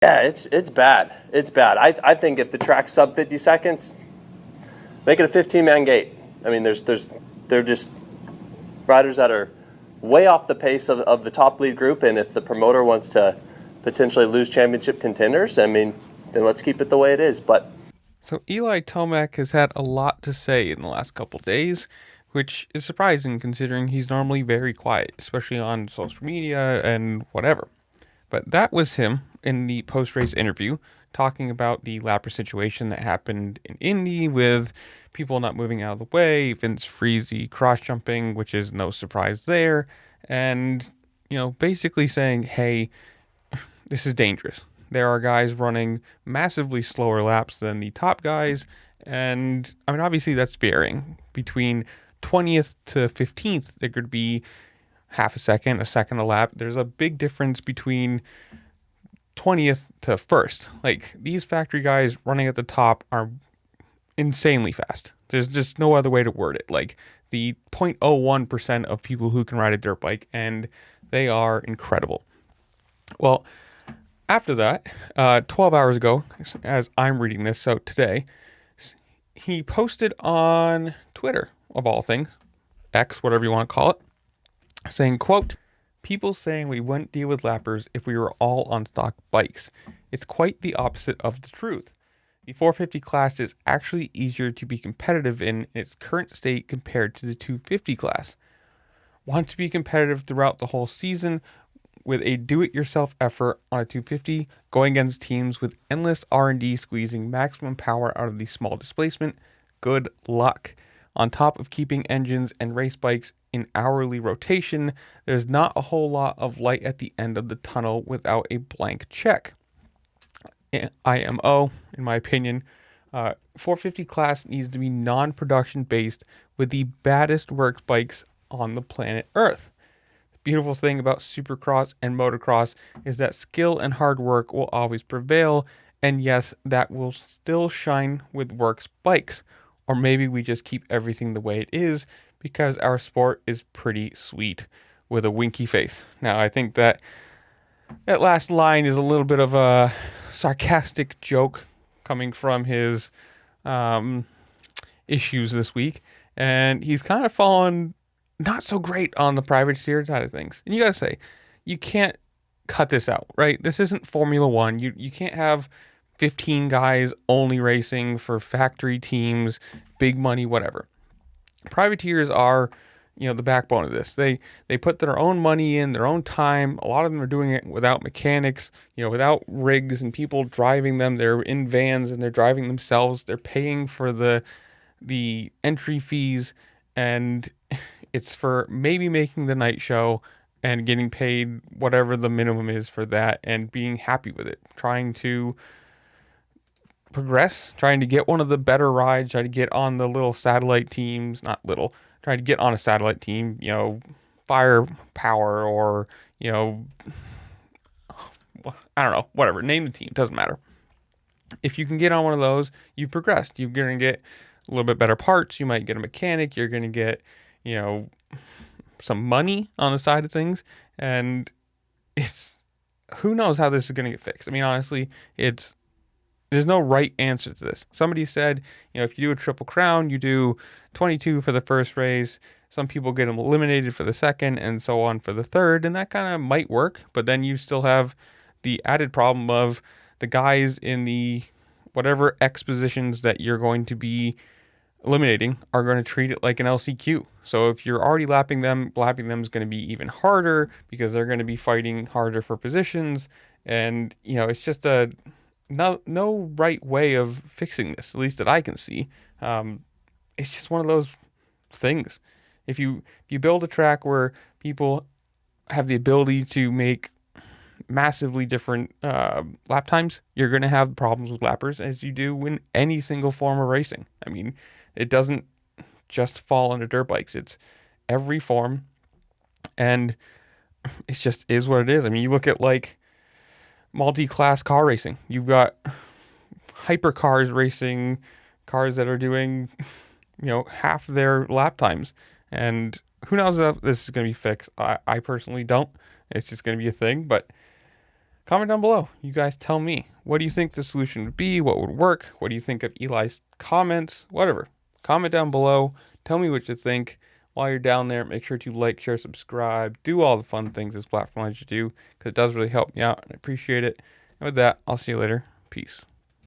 Yeah, it's bad. It's bad. I think if the track's sub 50 seconds, make it a 15-man gate. I mean, they're just riders that are way off the pace of the top lead group, and if the promoter wants to potentially lose championship contenders, I mean, then let's keep it the way it is. But So Eli Tomac has had a lot to say in the last couple days, which is surprising considering he's normally very quiet, especially on social media and whatever. But that was him in the post-race interview talking about the lapper situation that happened in Indy with people not moving out of the way, Vince Freezy cross-jumping, which is no surprise there, and basically saying, "Hey, this is dangerous. There are guys running massively slower laps than the top guys, and I mean, obviously that's varying. Between 20th to 15th, there could be half a second a lap. There's a big difference between 20th to first. Like, these factory guys running at the top are insanely fast. There's just no other way to word it. Like, the 0.01% of people who can ride a dirt bike, and they are incredible. Well, after that, 12 hours ago, as I'm reading this, so today, he posted on Twitter, of all things, X, whatever you want to call it, saying, quote, "People saying we wouldn't deal with lappers if we were all on stock bikes. It's quite the opposite of the truth. The 450 class is actually easier to be competitive in its current state compared to the 250 class. Want to be competitive throughout the whole season with a do-it-yourself effort on a 250, going against teams with endless R&D squeezing maximum power out of the small displacement. Good luck. On top of keeping engines and race bikes in hourly rotation, there's not a whole lot of light at the end of the tunnel without a blank check. IMO, in my opinion, 450 class needs to be non-production based with the baddest works bikes on the planet Earth. The beautiful thing about supercross and motocross is that skill and hard work will always prevail, and yes, that will still shine with works bikes. Or maybe we just keep everything the way it is because our sport is pretty sweet," with a winky face. Now, I think that last line is a little bit of a sarcastic joke coming from his um, issues this week, and he's kind of fallen not so great on the privateer side of things. And you gotta say, you can't cut this out, right? This isn't Formula One. You can't have 15 guys only racing for factory teams, big money, whatever. Privateers are, the backbone of this. They put their own money in, their own time. A lot of them are doing it without mechanics, without rigs and people driving them. They're in vans and they're driving themselves. They're paying for the entry fees, and it's for maybe making the night show and getting paid whatever the minimum is for that and being happy with it. Trying to progress, trying to get one of the better rides, try to get on the little satellite teams, not little, trying to get on a satellite team, firepower or, I don't know, whatever, name the team, doesn't matter. If you can get on one of those, you've progressed. You're going to get a little bit better parts. You might get a mechanic. You're going to get, you know, some money on the side of things. And it's, who knows how this is going to get fixed. I mean, honestly, there's no right answer to this. Somebody said, if you do a triple crown, you do 22 for the first race. Some people get them eliminated for the second and so on for the third. And that kind of might work. But then you still have the added problem of the guys in the whatever X positions that you're going to be eliminating are going to treat it like an LCQ. So if you're already lapping them is going to be even harder because they're going to be fighting harder for positions. And, it's just no right way of fixing this, at least that I can see. It's just one of those things. If you build a track where people have the ability to make massively different lap times, you're going to have problems with lappers as you do in any single form of racing. I mean, it doesn't just fall under dirt bikes. It's every form, and it just is what it is. I mean, you look at like multi-class car racing. You've got hypercars racing cars that are doing, half their lap times. And who knows if this is going to be fixed. I personally don't. It's just going to be a thing. But comment down below. You guys tell me. What do you think the solution would be? What would work? What do you think of Eli's comments? Whatever. Comment down below. Tell me what you think. While you're down there, make sure to like, share, subscribe. Do all the fun things this platform lets you do, because it does really help me out, and I appreciate it. And with that, I'll see you later. Peace.